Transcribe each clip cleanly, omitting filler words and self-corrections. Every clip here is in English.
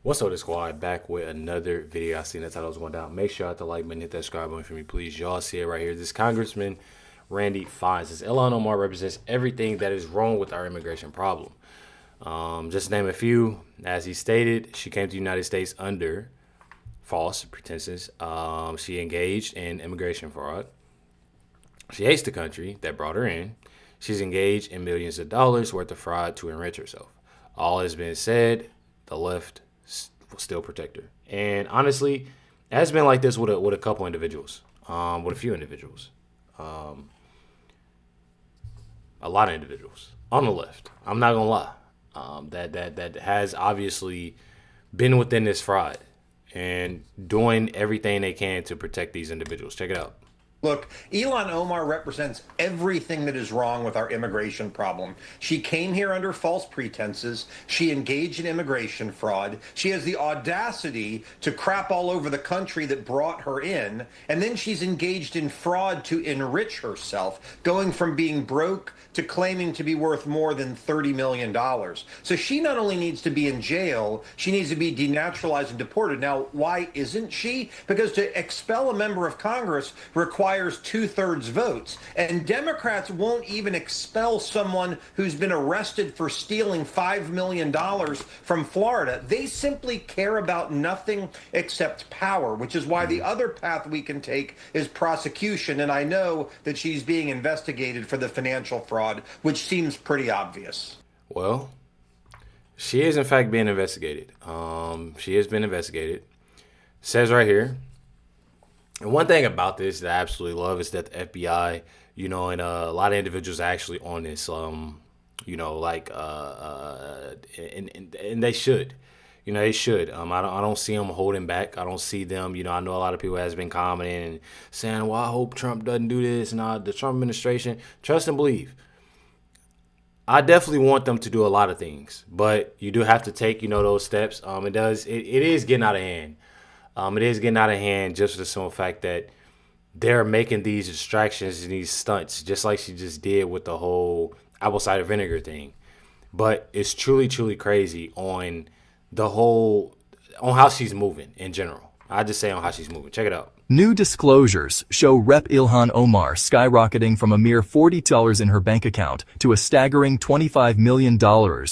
What's up, the squad? Back with another video. I seen that title was going down. Make sure you hit the like button, hit that subscribe button for me, please. Y'all see it right here. This Congressman Randy Fines. This Ilhan Omar represents everything that is wrong with our immigration problem. Just to name a few, as he stated, she came to the United States under false pretenses. She engaged in immigration fraud. She hates the country that brought her in. She's engaged in millions of dollars worth of fraud to enrich herself. All has been said. The left will still protect her. And honestly, it has been like this with a couple individuals, with a few individuals, a lot of individuals on the left. I'm not gonna lie, that has obviously been within this fraud and doing everything they can to protect these individuals. Check it out. Look, Ilhan Omar represents everything that is wrong with our immigration problem. She came here under false pretenses. She engaged in immigration fraud. She has the audacity to crap all over the country that brought her in. And then she's engaged in fraud to enrich herself, going from being broke to claiming to be worth more than $30 million. So she not only needs to be in jail, she needs to be denaturalized and deported. Now, why isn't she? Because to expel a member of Congress requires 2/3 votes, and Democrats won't even expel someone who's been arrested for stealing $5 million from Florida. They simply care about nothing except power, which is why the other path we can take is prosecution. And I know that she's being investigated for the financial fraud, which seems pretty obvious. Well, she is in fact being investigated. She has been investigated. Says right here. And one thing about this that I absolutely love is that the FBI, and a lot of individuals are actually on this, and they should, they should. I don't see them holding back. I don't see them, I know a lot of people has been commenting and saying, well, I hope Trump doesn't do this and the Trump administration. Trust and believe. I definitely want them to do a lot of things, but you do have to take, those steps. It is getting out of hand. It is getting out of hand just for the simple fact that they're making these distractions and these stunts, just like she just did with the whole apple cider vinegar thing. But it's truly, truly crazy on how she's moving in general. I just say on how she's moving. Check it out. New disclosures show Rep. Ilhan Omar skyrocketing from a mere $40 in her bank account to a staggering $25 million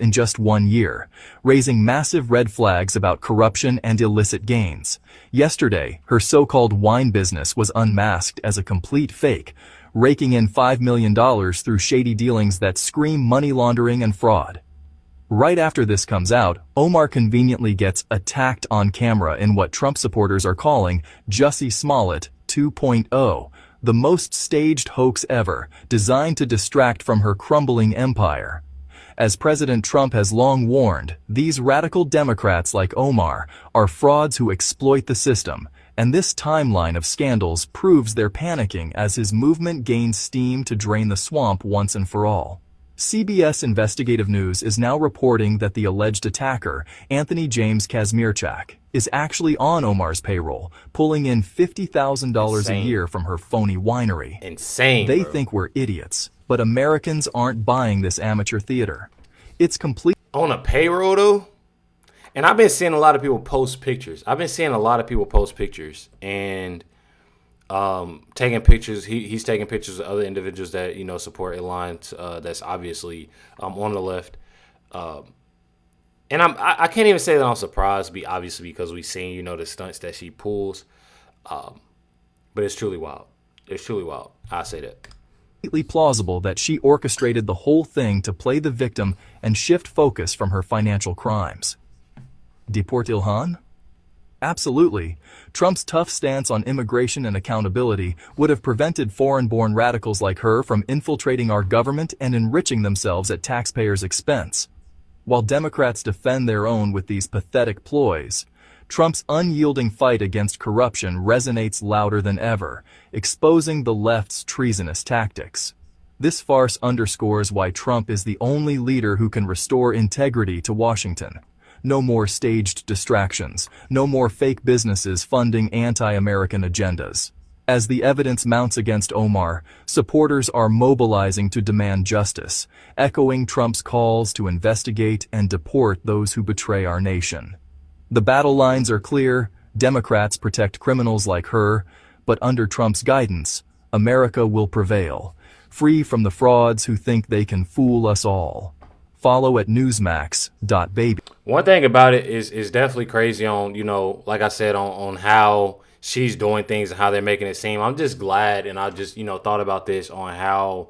in just 1 year, raising massive red flags about corruption and illicit gains. Yesterday, her so-called wine business was unmasked as a complete fake, raking in $5 million through shady dealings that scream money laundering and fraud. Right after this comes out, Omar conveniently gets attacked on camera in what Trump supporters are calling Jussie Smollett 2.0, the most staged hoax ever, designed to distract from her crumbling empire. As President Trump has long warned, these radical Democrats like Omar are frauds who exploit the system, and this timeline of scandals proves they're panicking as his movement gains steam to drain the swamp once and for all. CBS Investigative News is now reporting that the alleged attacker, Anthony James Kazmierczak, is actually on Omar's payroll, pulling in $50,000 a year from her phony winery. Insane. They think we're idiots, but Americans aren't buying this amateur theater. It's complete On a payroll, though? And I've been seeing a lot of people post pictures. And taking pictures. He's taking pictures of other individuals that support Ilhan. That's obviously on the left. And I can't even say that I'm surprised. Obviously because we've seen the stunts that she pulls. But it's truly wild. It's truly wild. I say that. completely plausible that she orchestrated the whole thing to play the victim and shift focus from her financial crimes. Deport Ilhan? Absolutely. Trump's tough stance on immigration and accountability would have prevented foreign-born radicals like her from infiltrating our government and enriching themselves at taxpayers' expense. While Democrats defend their own with these pathetic ploys, Trump's unyielding fight against corruption resonates louder than ever, exposing the left's treasonous tactics. This farce underscores why Trump is the only leader who can restore integrity to Washington. No more staged distractions, no more fake businesses funding anti-American agendas. As the evidence mounts against Omar, supporters are mobilizing to demand justice, echoing Trump's calls to investigate and deport those who betray our nation. The battle lines are clear. Democrats protect criminals like her, but under Trump's guidance, America will prevail, free from the frauds who think they can fool us all. Follow at newsmax.baby. One thing about it is definitely crazy on, like I said, on how she's doing things and how they're making it seem. I'm just glad, and I just, thought about this on how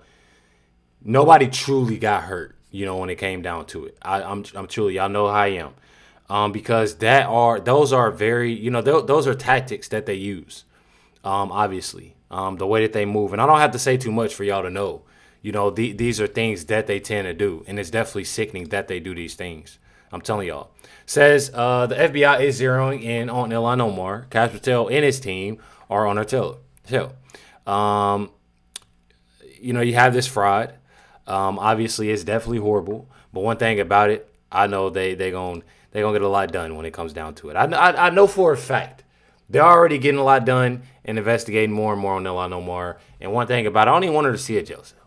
nobody truly got hurt, when it came down to it. I'm truly, y'all know how I am. Because those are very, those are tactics that they use, obviously, the way that they move. And I don't have to say too much for y'all to know. These are things that they tend to do, and it's definitely sickening that they do these things. I'm telling y'all. Says the FBI is zeroing in on Ilhan Omar. Kash Patel and his team are on her tail. You have this fraud. Obviously, it's definitely horrible. But one thing about it, I know they gonna get a lot done when it comes down to it. I know for a fact they're already getting a lot done and investigating more and more on Ilhan Omar. And one thing about it, I don't even want her to see a jail cell.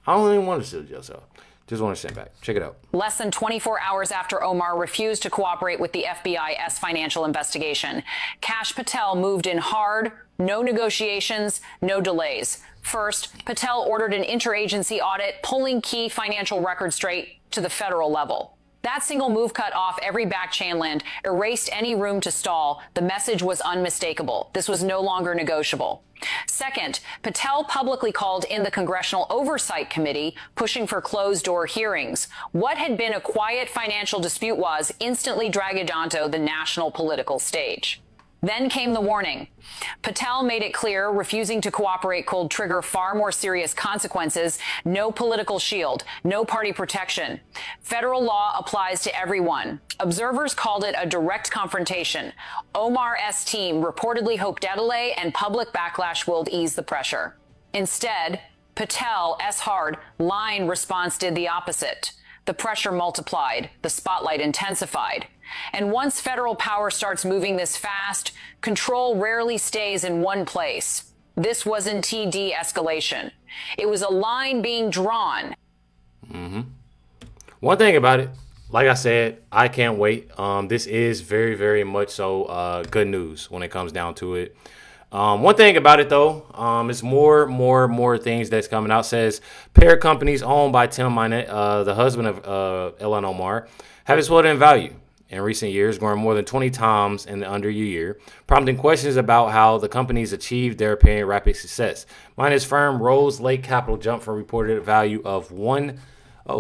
I don't even want to see a jail cell. Just want to stand back. Check it out. Less than 24 hours after Omar refused to cooperate with the FBI's financial investigation, Kash Patel moved in hard, no negotiations, no delays. First, Patel ordered an interagency audit, pulling key financial records straight to the federal level. That single move cut off every back channel, erased any room to stall. The message was unmistakable. This was no longer negotiable. Second, Patel publicly called in the Congressional Oversight Committee, pushing for closed-door hearings. What had been a quiet financial dispute was instantly dragged onto the national political stage. Then came the warning. Patel made it clear refusing to cooperate could trigger far more serious consequences. No political shield, no party protection. Federal law applies to everyone. Observers called it a direct confrontation. Omar's team reportedly hoped delay and public backlash will ease the pressure. Instead, Patel's hard line response did the opposite. The pressure multiplied, the spotlight intensified. And once federal power starts moving this fast, control rarely stays in one place. This wasn't de-escalation. It was a line being drawn. One thing about it, like I said, I can't wait. This is very, very much so good news when it comes down to it. One thing about it, though, is more things that's coming out. Says parent companies owned by Tim Minette, the husband of Ilhan Omar, have exploded in value in recent years, growing more than 20 times in under a year, prompting questions about how the companies achieved their apparent rapid success. Minette's firm Rose Lake Capital jumped from reported value of $1 to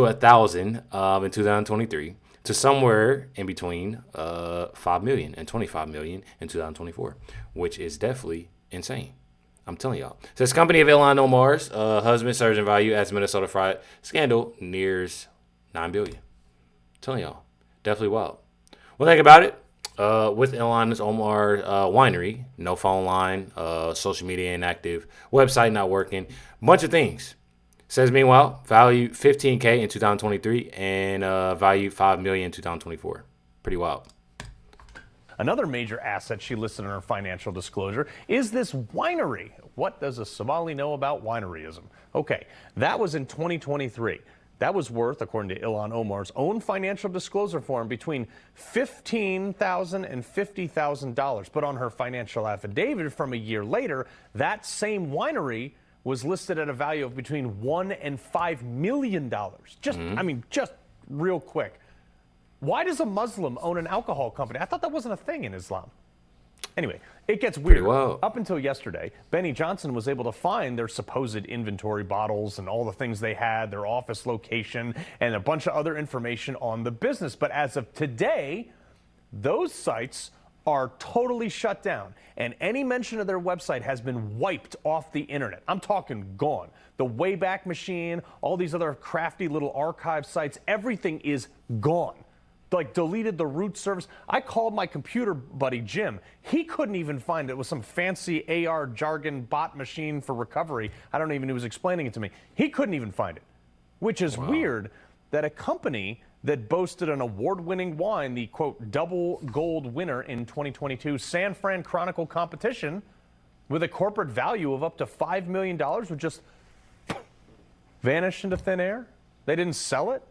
1,000 in 2023 to somewhere in between $5 million and $25 million in 2024, which is definitely insane. I'm telling y'all. Says company of Ilhan Omar's husband surge in value as Minnesota fraud scandal nears $9 billion. I'm telling y'all, definitely wild. One thing about it, with Ilhan Omar winery, no phone line, social media inactive, website not working, bunch of things. Says meanwhile, value $15K in 2023 and value $5 million in 2024. Pretty wild. Another major asset she listed in her financial disclosure is this winery. What does a Somali know about wineryism? Okay, that was in 2023. That was worth, according to Ilhan Omar's own financial disclosure form, between $15,000 and $50,000. But on her financial affidavit from a year later, that same winery was listed at a value of between $1 and $5 million. Just real quick. Why does a Muslim own an alcohol company? I thought that wasn't a thing in Islam. Anyway, it gets weird. Up until yesterday, Benny Johnson was able to find their supposed inventory bottles and all the things they had, their office location, and a bunch of other information on the business. But as of today, those sites are totally shut down, and any mention of their website has been wiped off the internet. I'm talking gone. The Wayback Machine, all these other crafty little archive sites, everything is gone. Like deleted the root service. I called my computer buddy Jim. He couldn't even find it. It was some fancy AR jargon bot machine for recovery. I don't even know, he was explaining it to me. He couldn't even find it, which is weird that a company that boasted an award-winning wine, the quote double gold winner in 2022 San Fran Chronicle competition, with a corporate value of up to $5 million, would just vanish into thin air. They didn't sell it.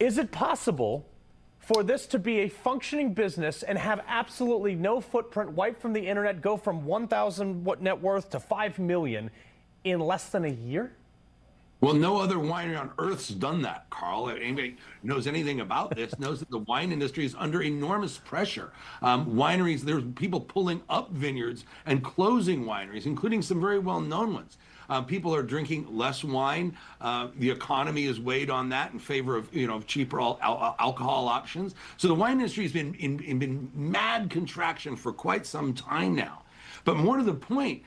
Is it possible for this to be a functioning business and have absolutely no footprint, wiped from the internet, go from 1,000 net worth to 5 million in less than a year? Well, no other winery on earth's done that, Carl. Anybody knows anything about this knows that the wine industry is under enormous pressure. Wineries, there's people pulling up vineyards and closing wineries, including some very well-known ones. People are drinking less wine. The economy is weighed on that in favor of cheaper alcohol options. So the wine industry has been in mad contraction for quite some time now. But more to the point,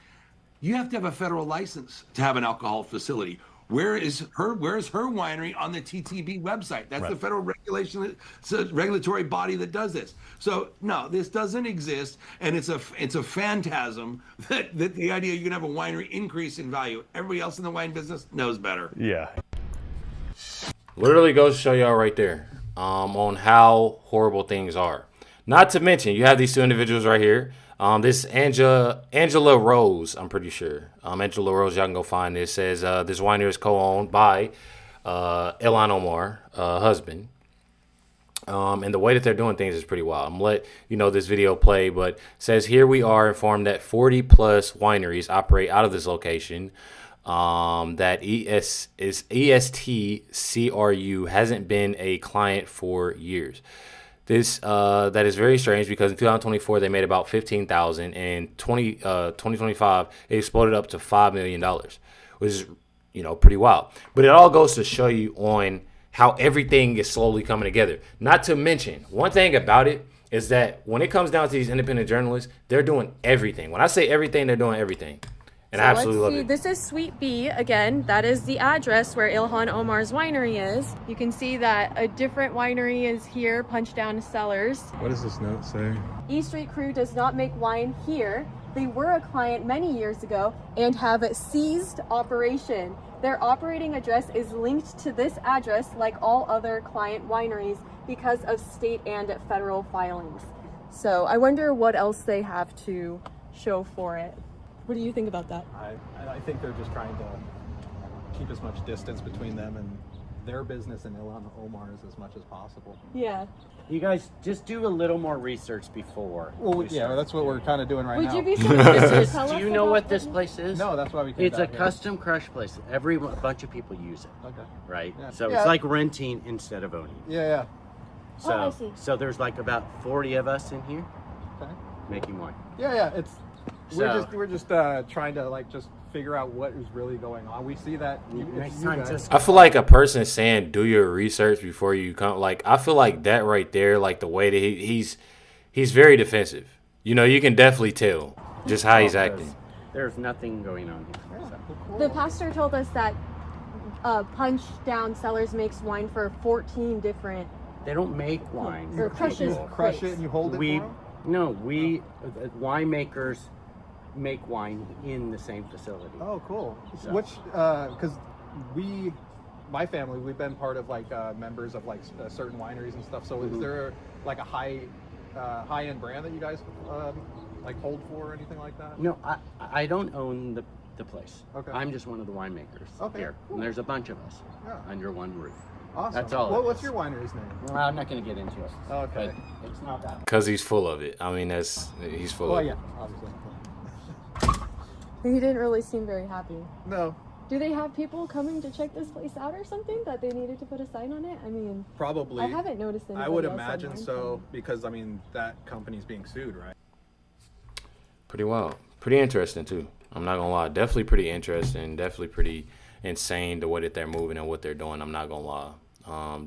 you have to have a federal license to have an alcohol facility. Where is her winery on the TTB website? That's right. The federal regulatory body that does this. So no, this doesn't exist, and it's a phantasm that the idea you can have a winery increase in value. Everybody else in the wine business knows better. Yeah. Literally goes to show y'all right there on how horrible things are. Not to mention, you have these two individuals right here. This Angela Rose, I'm pretty sure. Angela Rose, y'all can go find this. Says this winery is co-owned by Ilhan Omar, husband. And the way that they're doing things is pretty wild. I'm going to let this video play, but says here we are informed that 40 plus wineries operate out of this location. That ESTCRU hasn't been a client for years. This that is very strange because in 2024 they made about $15,000, and 2025 it exploded up to $5 million, which is pretty wild. But it all goes to show you on how everything is slowly coming together. Not to mention, one thing about it is that when it comes down to these independent journalists, they're doing everything. When I say everything, they're doing everything. And I absolutely love it. This is Suite B. Again, that is the address where Ilhan Omar's winery is. You can see that a different winery is here, Punch Down Cellars. What does this note say? E Street Crew does not make wine here. They were a client many years ago and have ceased operation. Their operating address is linked to this address like all other client wineries because of state and federal filings. So I wonder what else they have to show for it. What do you think about that? I think they're just trying to keep as much distance between them and their business and Ilhan Omar's as much as possible. Yeah. You guys just do a little more research before. Well, yeah, that's what we're kind of doing right now. Would you be so interested to tell us? Do you know what this place is? No, that's why we came It's a here. custom crush place. A bunch of people use it. Okay. Right? Yeah. So Yeah. it's like renting instead of owning. Yeah. So, I see. So there's like about 40 of us in here Okay. making wine. Yeah. So- We're just trying to just figure out what is really going on. We see that. Next time, just I feel like a person saying do your research before you come. Like I feel like that right there, like the way that he's very defensive. You can definitely tell just how he's acting. there's nothing going on here. So. The pastor told us that Punch Down Cellars makes wine for 14 different. They don't make wine. Or crushes. Crush it and you hold it for them? No, winemakers make wine in the same facility. Oh, cool. So- Which, because my family, we've been part of members of certain wineries and stuff. So is there like a high-end brand that you guys hold for or anything like that? No, I don't own the place. Okay. I'm just one of the winemakers here. Cool. And there's a bunch of us Yeah. under one roof. Awesome. That's all. What's your winery's name? Well, I'm not going to get into it. Okay. But it's not that. Because he's full of it. I mean, he's full Well, of it. yeah, obviously. He didn't really seem very happy. No, Do they have people coming to check this place out or something that they needed to put a sign on it? I mean, probably. I haven't noticed anybody I would else imagine online so because that company's being sued, right? Pretty wild. Pretty interesting, too. I'm not going to lie. Definitely pretty interesting. Definitely pretty insane the way that they're moving and what they're doing. I'm not going to lie.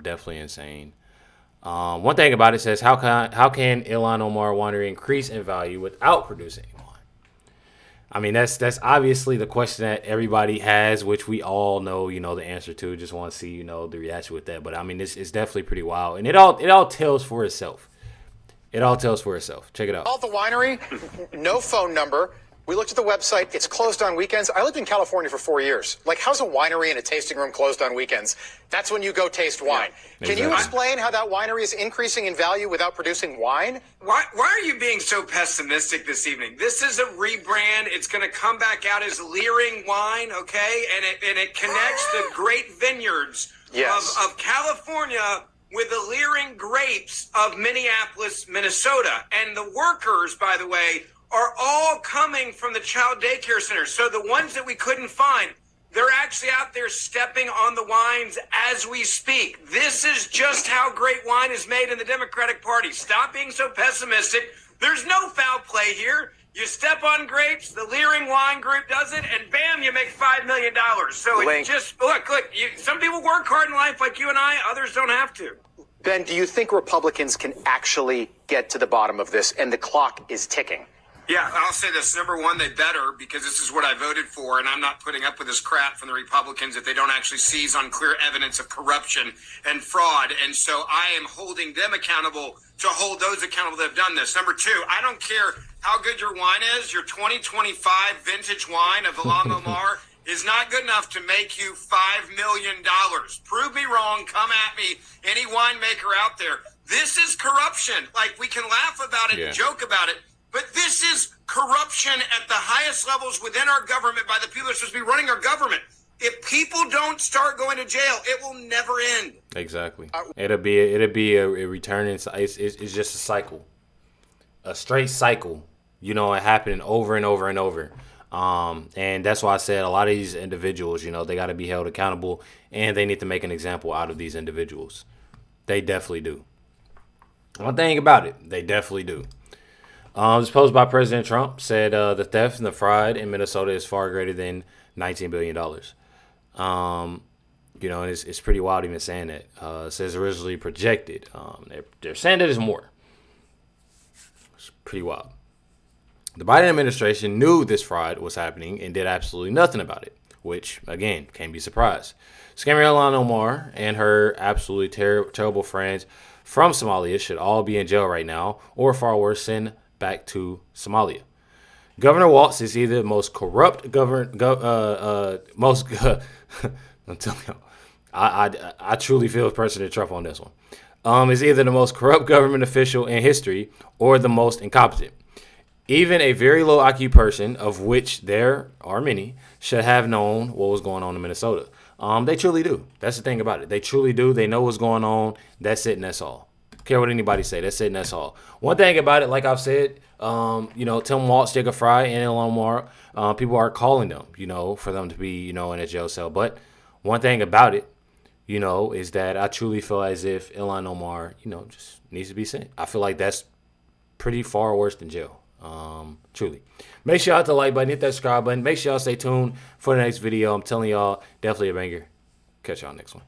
Definitely insane. One thing about it says, how can Ilhan Omar Winery increase in value without producing wine? I mean, that's obviously the question that everybody has, which we all know, the answer to. Just want to see, the reaction with that. But I mean, it's definitely pretty wild, and it all tells for itself. It all tells for itself. Check it out. Called the winery, no phone number. We looked at the website. It's closed on weekends. I lived in California for 4 years. Like, how's a winery and a tasting room closed on weekends? That's when you go taste wine. Yeah, Can you exactly. explain how that winery is increasing in value without producing wine? Why are you being so pessimistic this evening? This is a rebrand. It's going to come back out as Leering Wine, okay? And it connects the great vineyards Yes. of California with the leering grapes of Minneapolis, Minnesota. And the workers, by the way, are all coming from the child daycare centers. So the ones that we couldn't find, they're actually out there stepping on the wines as we speak. This is just how great wine is made in the Democratic Party. Stop being so pessimistic. There's no foul play here. You step on grapes, the Leering Wine Group does it, and bam, you make $5 million. So it's just, look, some people work hard in life like you and I, others don't have to. Ben, do you think Republicans can actually get to the bottom of this and the clock is ticking? Yeah, I'll say this. Number one, they better, because this is what I voted for, and I'm not putting up with this crap from the Republicans if they don't actually seize on clear evidence of corruption and fraud. And so I am holding them accountable to hold those accountable that have done this. Number two, I don't care how good your wine is. Your 2025 vintage wine of Ilhan Omar is not good enough to make you $5 million. Prove me wrong. Come at me. Any winemaker out there. This is corruption. Like, we can laugh about it and joke about it. But this is corruption at the highest levels within our government by the people that are supposed to be running our government. If people don't start going to jail, it will never end. Exactly. It'll be a returning. It's just a cycle, a straight cycle. You know, it happening over and over and over. And that's why I said a lot of these individuals, you know, they got to be held accountable, and they need to make an example out of these individuals. They definitely do. One thing about it, they definitely do. This post by President Trump said the theft and the fraud in Minnesota is far greater than $19 billion. You know, and it's pretty wild even saying that. It says originally projected. They're saying that it's more. It's pretty wild. The Biden administration knew this fraud was happening and did absolutely nothing about it, which, again, can't be surprised. Scammer Ilhan Omar and her absolutely terrible friends from Somalia should all be in jail right now, or far worse, sent back to Somalia. Governor Walz is either the most corrupt I'm telling you, I truly feel President Trump on this one. Is either the most corrupt government official in history or the most incompetent. Even a very low IQ person, of which there are many, should have known what was going on in Minnesota. They truly do. That's the thing about it. They truly do. They know what's going on. That's it and that's all. Care what anybody say. That's it and that's all. One thing about it, like I've said, you know, Tim Walz, Jacob Fry, and Ilhan Omar, people are calling them, you know, for them to be, you know, in a jail cell. But one thing about it, you know, is that I truly feel as if Ilhan Omar, you know, just needs to be sent. I feel like that's pretty far worse than jail. Truly. Make sure y'all hit the like button, hit that subscribe button. Make sure y'all stay tuned for the next video. I'm telling y'all, definitely a banger. Catch y'all next one.